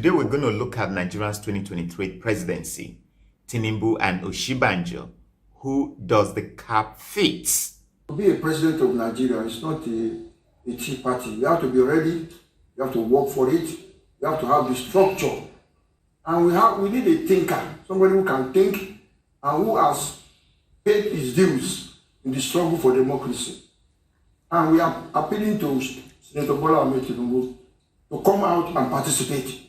Today we're going to look at Nigeria's 2023 presidency, Tinubu and Osinbajo. Who does the cap fit? To be a president of Nigeria is not a tea party. You have to be ready, you have to work for it, you have to have the structure. And we need a thinker, somebody who can think and who has paid his dues in the struggle for democracy. And we are appealing to Senator Bola Tinubu to come out and participate.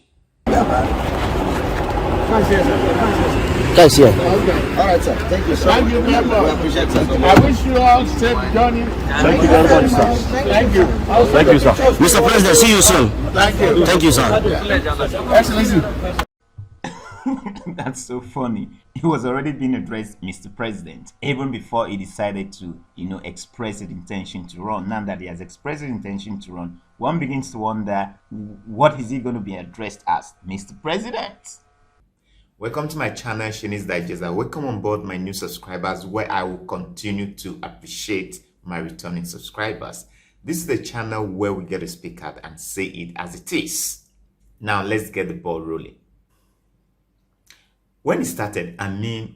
Yes, yeah. Okay. All right, sir. Thank you, sir. Thank you very much. We appreciate it. I wish you all safe journey. Thank you very much, sir. Thank you. Thank you, sir. Mr. President, see you soon. Thank you. Thank you, sir. Excellency. That's so funny. He was already being addressed Mr. President even before he decided to, express his intention to run. Now that he has expressed his intention to run, one begins to wonder, what is he going to be addressed as? Mr. President? Welcome to my channel, Shani's Digest. Welcome on board my new subscribers, where I will continue to appreciate my returning subscribers. This is the channel where we get to speak out and say it as it is. Now let's get the ball rolling. When it started,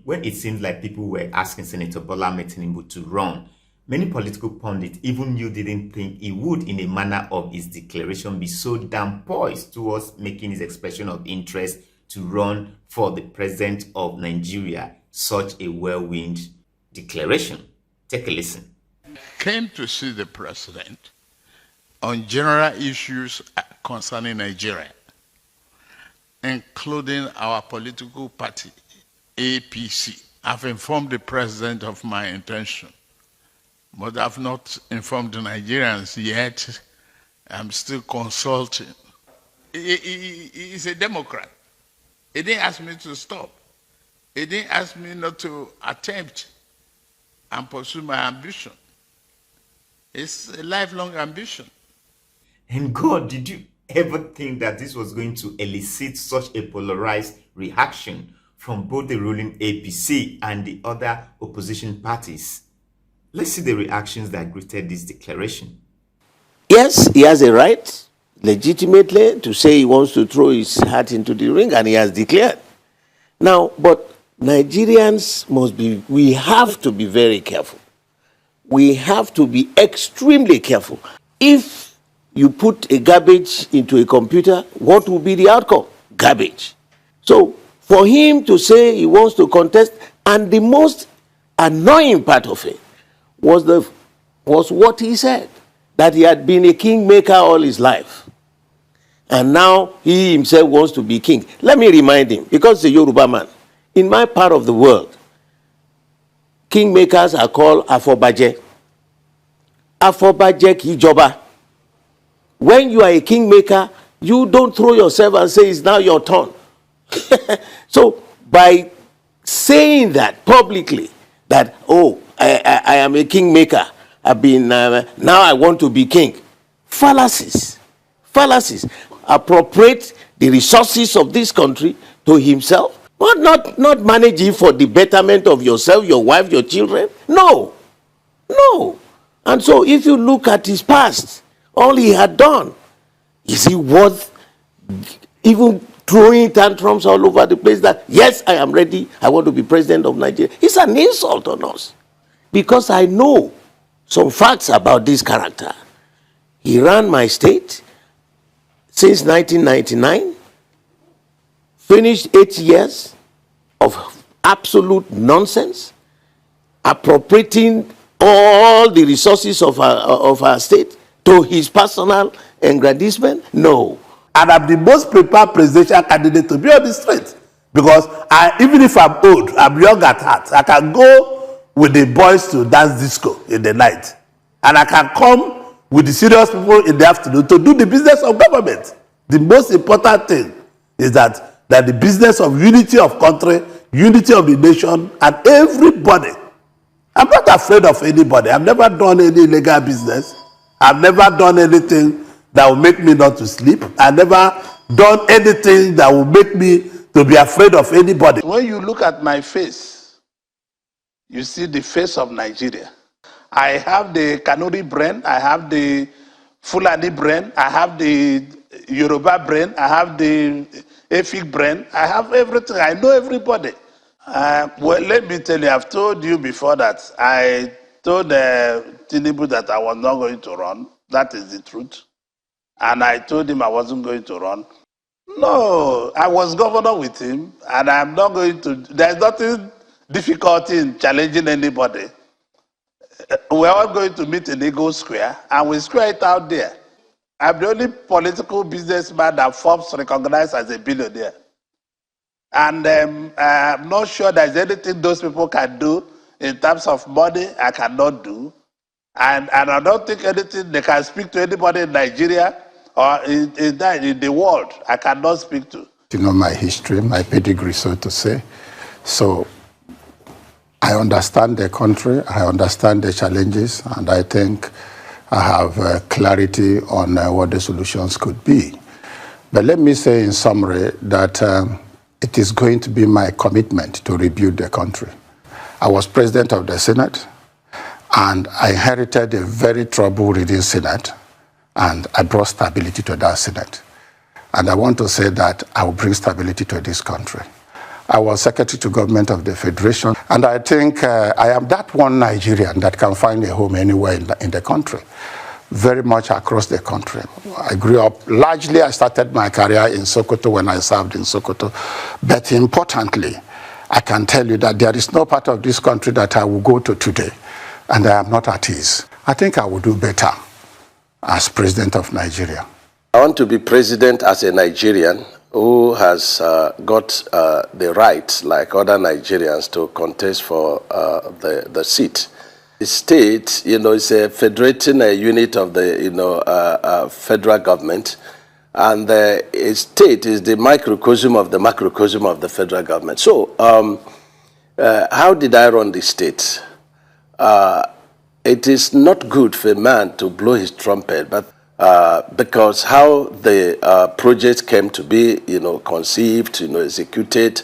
when it seemed like people were asking Senator Bola Tinubu to run, many political pundits, even you, didn't think he would, in a manner of his declaration, be so damn poised towards making his expression of interest to run for the president of Nigeria such a whirlwind declaration. Take a listen. Came to see the president on general issues concerning Nigeria, including our political party, APC. I've informed the president of my intention, but I've not informed the Nigerians yet. I'm still consulting. He's a Democrat. He didn't ask me to stop. He didn't ask me not to attempt and pursue my ambition. It's a lifelong ambition. And God, did you ever think that this was going to elicit such a polarized reaction from both the ruling APC and the other opposition parties? Let's see the reactions that greeted this declaration. Yes, he has a right, legitimately, to say he wants to throw his hat into the ring, and he has declared. Now, but Nigerians we have to be very careful. We have to be extremely careful. If you put a garbage into a computer, what will be the outcome? Garbage. So, for him to say he wants to contest, and the most annoying part of it was what he said, that he had been a kingmaker all his life. And now he himself wants to be king. Let me remind him, because he's a Yoruba man, in my part of the world, kingmakers are called Afobaje. Afobaje Kijoba. When you are a kingmaker, you don't throw yourself and say it's now your turn. So by saying that publicly, that, oh, I am a kingmaker, I've been, now I want to be king. Fallacies. Appropriate the resources of this country to himself, but not managing for the betterment of yourself, your wife, your children. No. And so if you look at his past, all he had done, is he worth even throwing tantrums all over the place that, yes, I am ready, I want to be president of Nigeria? It's an insult on us, because I know some facts about this character. He ran my state since 1999, finished 8 years of absolute nonsense, appropriating all the resources of our state to his personal aggrandizement. No. And I'm the most prepared presidential candidate to be on the street, because even if I'm old, I'm young at heart. I can go with the boys to dance disco in the night, and I can come with the serious people in the afternoon to do the business of government. The most important thing is that the business of unity of country, unity of the nation, and everybody. I'm not afraid of anybody. I've never done any illegal business. I've never done anything that will make me not to sleep. I've never done anything that will make me to be afraid of anybody. When you look at my face, you see the face of Nigeria. I have the Kanuri brain, I have the Fulani brain, I have the Yoruba brain, I have the Efik brain, I have everything. I know everybody. Well, let me tell you, I've told you before that I told Tinubu that I was not going to run. That is the truth. And I told him I wasn't going to run. No, I was governor with him, and I'm not going to. There's nothing difficult in challenging anybody. We're all going to meet in Eagle Square, and we square it out there. I'm the only political businessman that Forbes recognized as a billionaire. And I'm not sure there's anything those people can do in terms of money I cannot do. And I don't think anything they can speak to anybody in Nigeria or in the world I cannot speak to. You know my history, my pedigree, so to say. So I understand the country, I understand the challenges, and I think I have clarity on what the solutions could be. But let me say in summary that it is going to be my commitment to rebuild the country. I was president of the Senate, and I inherited a very trouble-ridden Senate, and I brought stability to that Senate. And I want to say that I will bring stability to this country. I was Secretary to Government of the Federation, and I think I am that one Nigerian that can find a home anywhere in the country, very much across the country. I grew up, largely I started my career in Sokoto when I served in Sokoto, but importantly, I can tell you that there is no part of this country that I will go to today, and I am not at ease. I think I will do better as President of Nigeria. I want to be president as a Nigerian who has got the right, like other Nigerians, to contest for the seat. The state, is a federating unit of the, federal government, and the state is the microcosm of the macrocosm of the federal government. So, how did I run the state? It is not good for a man to blow his trumpet, but because how the project came to be, conceived, executed,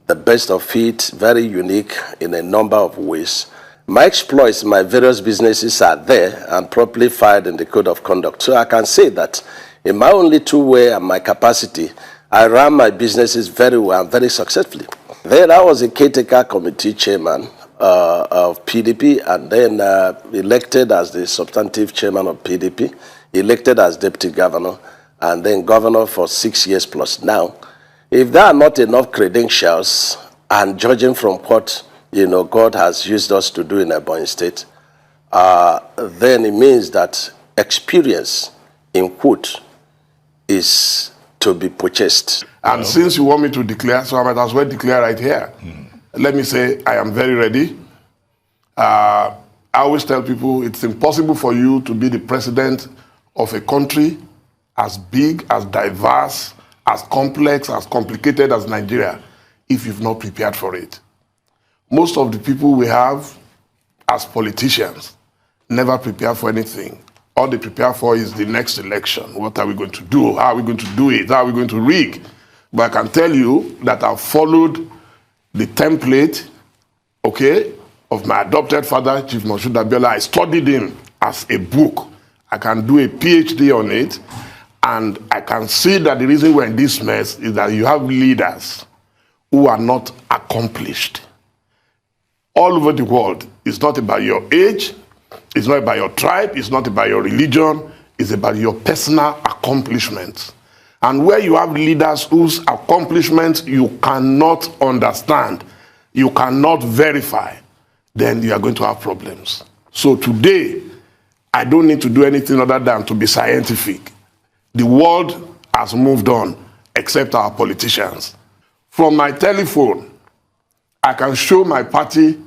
the best of it, very unique in a number of ways. My exploits, my various businesses are there and properly filed in the Code of Conduct. So I can say that in my only two way and my capacity, I ran my businesses very well and very successfully. Then I was a caretaker committee chairman of PDP, and then elected as the substantive chairman of PDP, elected as deputy governor, and then governor for 6 years plus now. If there are not enough credentials, and judging from what God has used us to do in Ebonyi State, then it means that experience, in quote, is to be purchased. And since you want me to declare, so I might as well declare right here. Let me say I am very ready. I always tell people it's impossible for you to be the president of a country as big, as diverse, as complex, as complicated as Nigeria if you've not prepared for it. Most of the people we have as politicians never prepare for anything. All they prepare for is the next election. What are we going to do? How are we going to do it? How are we going to rig? But I can tell you that I've followed the template, of my adopted father, Chief Moshood Abiola. I studied him as a book. I can do a PhD on it, and I can see that the reason we're in this mess is that you have leaders who are not accomplished. All over the world, it's not about your age, it's not about your tribe, it's not about your religion, it's about your personal accomplishments. And where you have leaders whose accomplishments you cannot understand, you cannot verify, then you are going to have problems. So today, I don't need to do anything other than to be scientific. The world has moved on, except our politicians. From my telephone, I can show my party,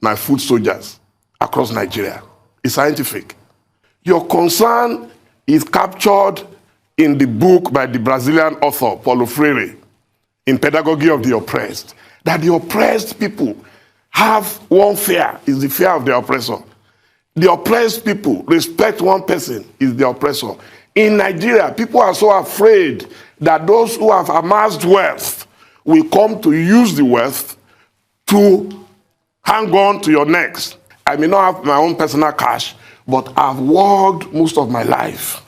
my foot soldiers across Nigeria. It's scientific. Your concern is captured in the book by the Brazilian author, Paulo Freire, in Pedagogy of the Oppressed, that the oppressed people have one fear, is the fear of the oppressor. The oppressed people respect one person, is the oppressor. In Nigeria, people are so afraid that those who have amassed wealth will come to use the wealth to hang on to your necks. I may not have my own personal cash, but I've worked most of my life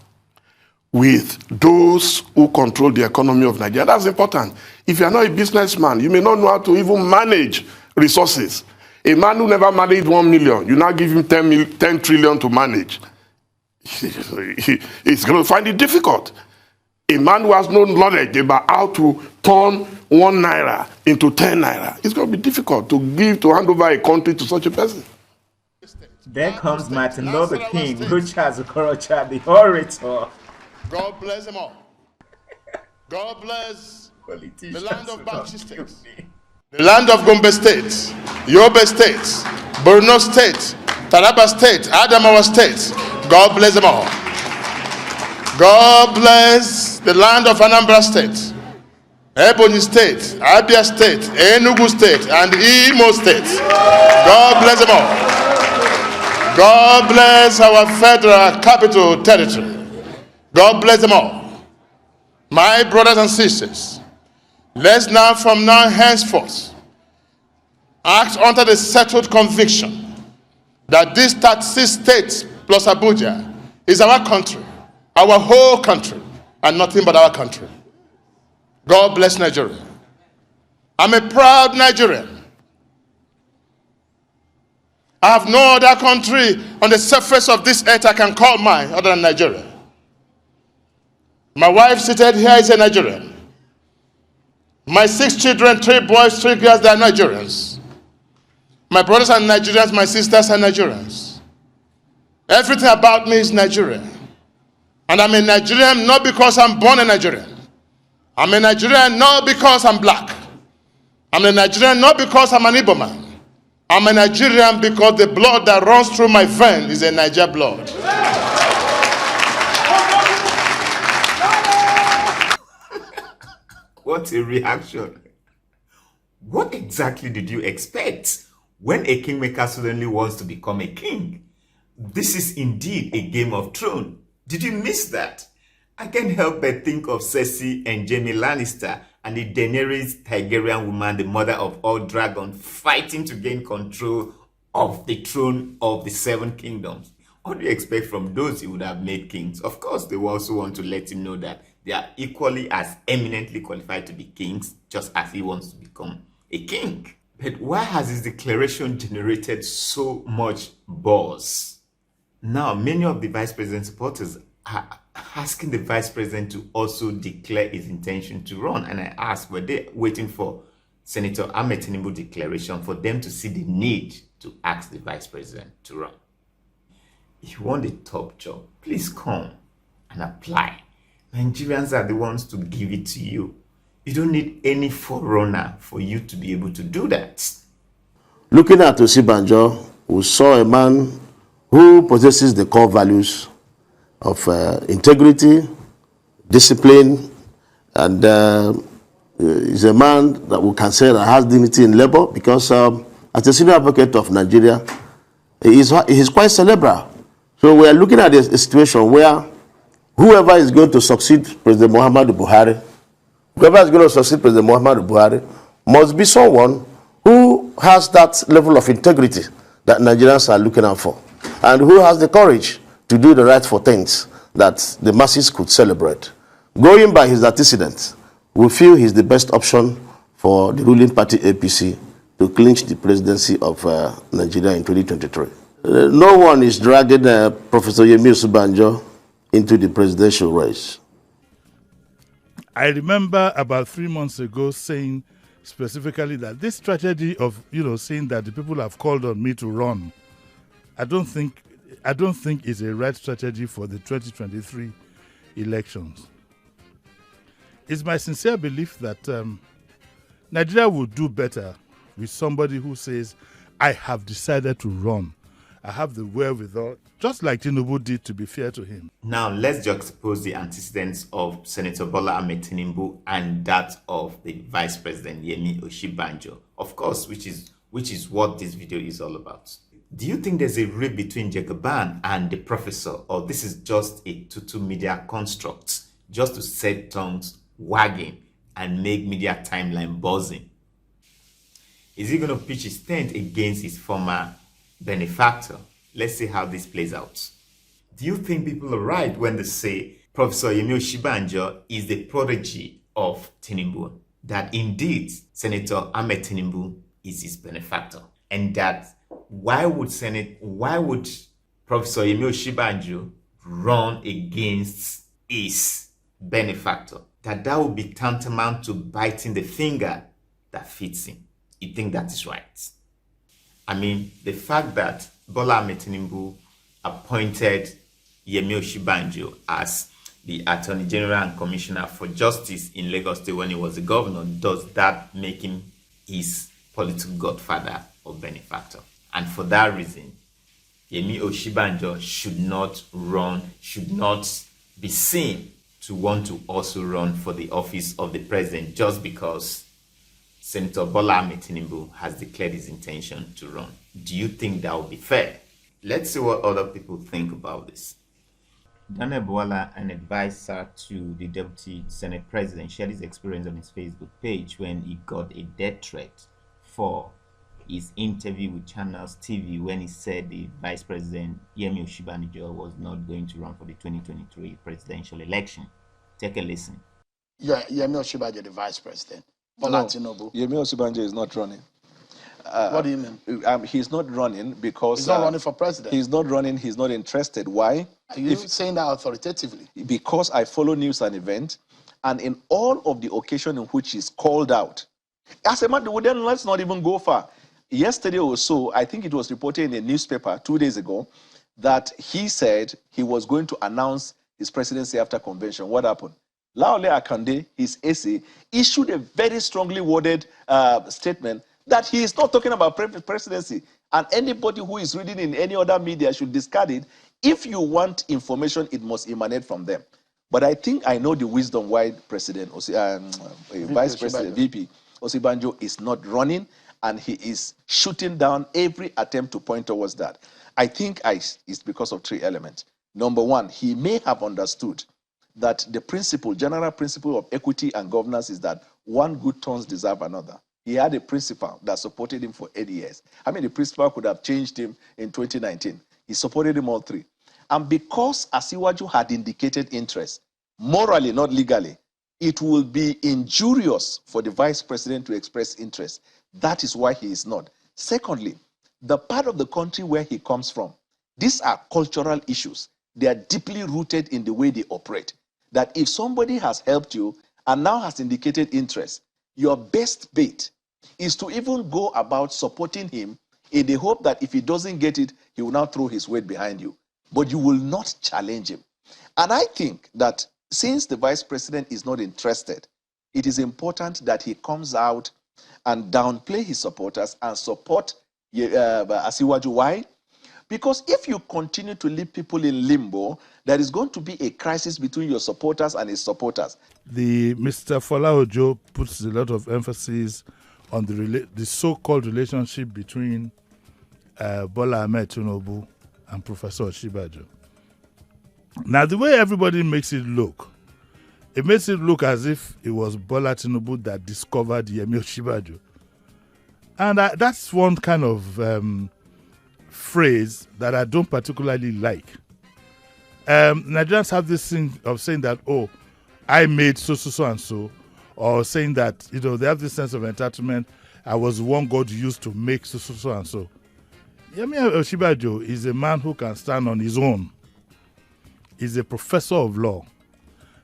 with those who control the economy of Nigeria. That's important. If you are not a businessman, you may not know how to even manage resources. A man who never managed 1 million, you now give him 10 trillion to manage. He's going to find it difficult. A man who has no knowledge about how to turn 1 naira into 10 naira, it's going to be difficult to hand over a country to such a person. There comes Martin Luther King, Charles Okorocha, the orator. God bless them all. God bless the land of Bauchi State, the land of Gombe State, Yobe State, Borno State, Taraba State, Adamawa State. God bless them all. God bless the land of Anambra State, Ebonyi State, Abia State, Enugu State, and Imo State. God bless them all. God bless our federal capital territory. God bless them all. My brothers and sisters, let's now from now henceforth act under the settled conviction that this 36 states plus Abuja is our country, our whole country, and nothing but our country. God bless Nigeria. I'm a proud Nigerian. I have no other country on the surface of this earth I can call mine other than Nigeria. My wife seated here is a Nigerian. My 6 children, 3 boys, 3 girls, they are Nigerians. My brothers are Nigerians, my sisters are Nigerians. Everything about me is Nigerian. And I'm a Nigerian not because I'm born a Nigerian. I'm a Nigerian not because I'm black. I'm a Nigerian not because I'm an Igbo man. I'm a Nigerian because the blood that runs through my vein is a Niger blood. What a reaction. What exactly did you expect when a kingmaker suddenly wants to become a king? This is indeed a Game of Thrones. Did you miss that? I can't help but think of Cersei and Jaime Lannister and the Daenerys Targaryen woman, the mother of all dragons, fighting to gain control of the throne of the 7 kingdoms. What do you expect from those he would have made kings? Of course, they will also want to let him know that they are equally as eminently qualified to be kings, just as he wants to become a king. But why has his declaration generated so much buzz? Now, many of the vice president supporters are asking the vice president to also declare his intention to run. And I asked, were they waiting for Senator Ahmed Tinubu's declaration for them to see the need to ask the vice president to run? If you want a top job, please come and apply. Nigerians are the ones to give it to you. You don't need any forerunner for you to be able to do that. Looking at Osinbajo, we saw a man who possesses the core values of integrity, discipline, and is a man that we can say that has dignity in labor because as a senior advocate of Nigeria, he is quite cerebral. So we are looking at a situation where whoever is going to succeed President Muhammadu Buhari, must be someone who has that level of integrity that Nigerians are looking out for, and who has the courage to do the right for things that the masses could celebrate. Going by his antecedents, we feel he's the best option for the ruling party APC to clinch the presidency of Nigeria in 2023. No one is dragging Professor Yemi Osinbajo into the presidential race. I remember about 3 months ago saying specifically that this strategy of, saying that the people have called on me to run, I don't think is a right strategy for the 2023 elections. It's my sincere belief that Nigeria will do better with somebody who says, I have decided to run. I have the wherewithal, just like Tinubu did, to be fair to him. Now, let's juxtapose the antecedents of Senator Bola Tinubu and that of the Vice President Yemi Osinbajo, of course, which is what this video is all about. Do you think there's a rift between Jagaban and the professor, or this is just a Tutu media construct, just to set tongues wagging and make media timeline buzzing? Is he going to pitch his tent against his former benefactor? Let's see how this plays out. Do you think people are right when they say Professor Yemi Osinbajo is the prodigy of Tinubu, that indeed Senator Ahmed Tinubu is his benefactor, and that why would Professor Yemi Osinbajo run against his benefactor? That would be tantamount to biting the finger that fits him. You think that is right? I mean, the fact that Bola Tinubu appointed Yemi Osinbajo as the Attorney General and Commissioner for Justice in Lagos State when he was the governor, does that make him his political godfather or benefactor? And for that reason, Yemi Osinbajo should not be seen to want to also run for the office of the president just because Senator Bola Tinubu has declared his intention to run. Do you think that would be fair? Let's see what other people think about this. Daniel Bola, an advisor to the Deputy Senate President, shared his experience on his Facebook page when he got a death threat for his interview with Channels TV when he said the Vice President Yemi Osinbajo was not going to run for the 2023 presidential election. Take a listen. Yeah, Yemi Osinbajo, the Vice President. Bola Tinubu. Yemi Osinbajo is not running. What do you mean? He's not running because... He's not running for president. He's not running. He's not interested. Why? Are you saying that authoritatively? Because I follow news and event, and in all of the occasion in which he's called out, as a matter, then let's not even go far. Yesterday or so, I think it was reported in a newspaper 2 days ago that he said he was going to announce his presidency after convention. What happened? Laole Akande, his essay, issued a very strongly worded statement that he is not talking about presidency. And anybody who is reading in any other media should discard it. If you want information, it must emanate from them. But I think I know the wisdom why Vice President VP Osinbajo is not running, and he is shooting down every attempt to point towards that. I think it's because of three elements. Number one, he may have understood that the general principle of equity and governance is that one good turns deserve another. He had a principal that supported him for 8 years. I mean, the principal could have changed him in 2019. He supported him all three. And because Asiwaju had indicated interest, morally, not legally, it will be injurious for the vice president to express interest. That is why he is not. Secondly, the part of the country where he comes from, these are cultural issues. They are deeply rooted in the way they operate. That if somebody has helped you and now has indicated interest, your best bet is to even go about supporting him in the hope that if he doesn't get it, he will now throw his weight behind you. But you will not challenge him. And I think that since the vice president is not interested, it is important that he comes out and downplay his supporters and support Asiwaju. Why? Because if you continue to leave people in limbo, there is going to be a crisis between your supporters and his supporters. The Mr. Folaojo puts a lot of emphasis on the so-called relationship between Bola Tinubu and Professor Osinbajo. Now, the way everybody makes it look as if it was Bola Tinubu that discovered Yemi Osinbajo. And that's one kind of phrase that I don't particularly like. Nigerians have this thing of saying that, oh, I made so and so, or saying that, they have this sense of entitlement. I was the one God used to make so and so. Yemi Osinbajo is a man who can stand on his own. He's a professor of law.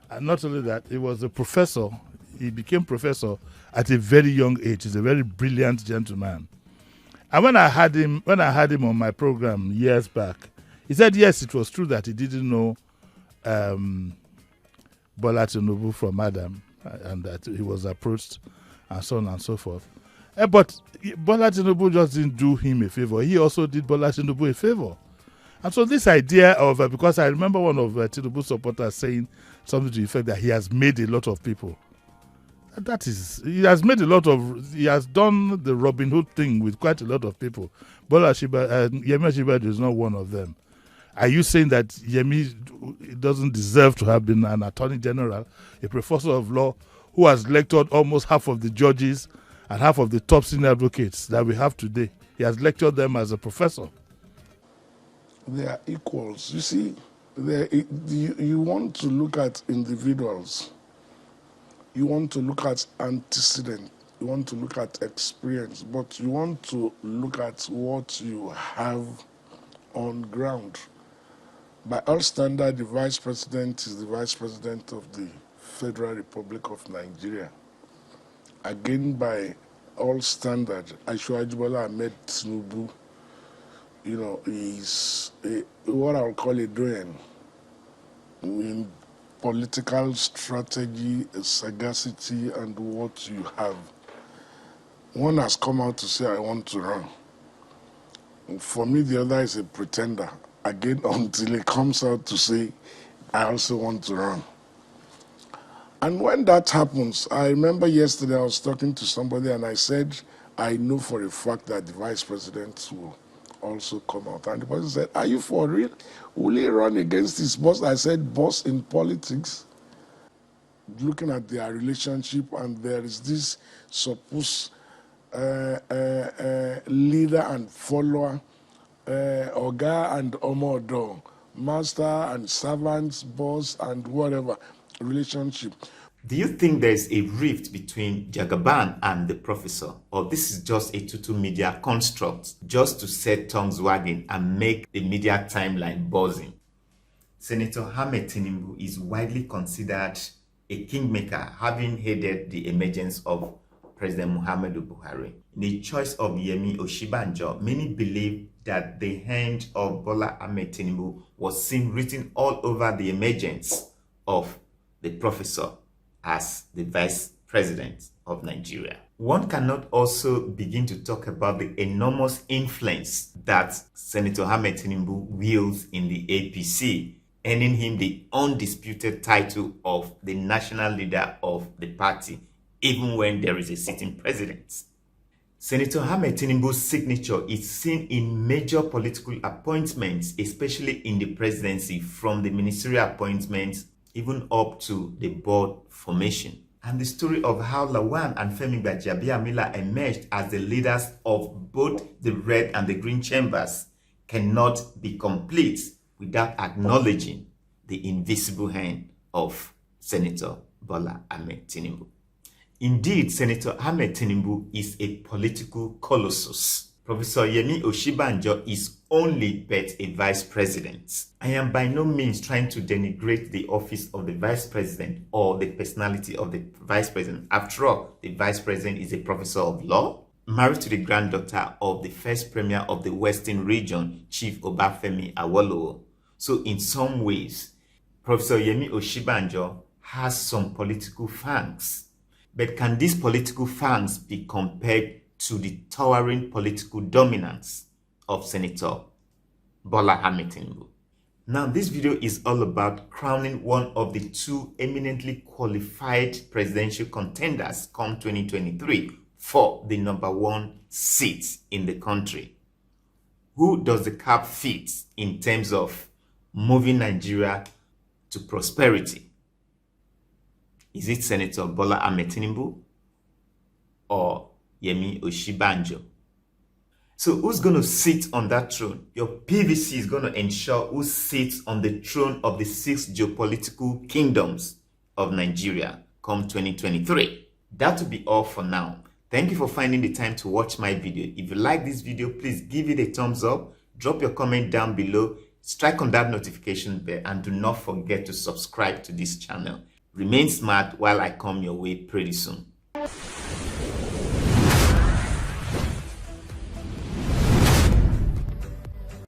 And not only that, he was a professor. He became professor at a very young age. He's a very brilliant gentleman. And when I had him on my program years back, he said, yes, it was true that he didn't know Bola Tinubu from Adam, and that he was approached and so on and so forth. But Bola Tinubu just didn't do him a favor. He also did Bola Tinubu a favor. And so this idea of, because I remember one of Tinubu's supporters saying something to the effect that he has made a lot of people. He has done the Robin Hood thing with quite a lot of people. Yemi Osinbajo is not one of them. Are you saying that Yemi doesn't deserve to have been an attorney general, a professor of law, who has lectured almost half of the judges and half of the top senior advocates that we have today? He has lectured them as a professor. They are equals. You see, You want to look at individuals. You want to look at antecedent. You want to look at experience, but you want to look at what you have on ground. By all standards, the vice president is the vice president of the Federal Republic of Nigeria. Again, by all standards, Bola Tinubu, is what I would call a doyen in political strategy, sagacity, and what you have. One has come out to say, I want to run. For me, the other is a pretender. Again, until he comes out to say, I also want to run. And when that happens, I remember yesterday I was talking to somebody and I said, I know for a fact that the vice president will also come out. And the person said, are you for real? Will he run against his boss? I said, boss in politics, looking at their relationship, and there is this supposed leader and follower, Oga and Omodo, master and servants, boss and whatever relationship. Do you think there's a rift between Jagaban and the professor, or this is just a Tutu media construct just to set tongues wagging and make the media timeline buzzing? Senator Ahmed Tinubu is widely considered a kingmaker, having headed the emergence of President Muhammadu Buhari. In the choice of Yemi Osinbajo, many believe that the hand of Bola Ahmed Tinubu was seen written all over the emergence of the professor as the vice president of Nigeria. One cannot also begin to talk about the enormous influence that Senator Ahmed Tinubu wields in the APC, earning him the undisputed title of the national leader of the party, even when there is a sitting president. Senator Ahmed Tinubu's signature is seen in major political appointments, especially in the presidency, from the ministerial appointments even up to the board formation. And the story of how Lawan and Femi Gbajabiamila emerged as the leaders of both the red and the green chambers cannot be complete without acknowledging the invisible hand of Senator Bola Ahmed Tinubu. Indeed, Senator Ahmed Tinubu is a political colossus. Professor Yemi Osinbajo is only but a vice president. I am by no means trying to denigrate the office of the vice president or the personality of the vice president. After all, the vice president is a professor of law, married to the granddaughter of the first premier of the Western region, Chief Obafemi Awolowo. So in some ways, Professor Yemi Osinbajo has some political fangs. But can these political fangs be compared to the towering political dominance of Senator Bola Ahmed Tinubu? Now, this video is all about crowning one of the two eminently qualified presidential contenders come 2023 for the #1 seat in the country. Who does the cap fit in terms of moving Nigeria to prosperity? Is it Senator Bola Ahmed Tinubu or Yemi Osinbajo? So who's going to sit on that throne? Your PVC is going to ensure who sits on the throne of the 6 geopolitical kingdoms of Nigeria come 2023. That will be all for now. Thank you for finding the time to watch my video. If you like this video, please give it a thumbs up, drop your comment down below, strike on that notification bell, and do not forget to subscribe to this channel. Remain smart while I come your way pretty soon.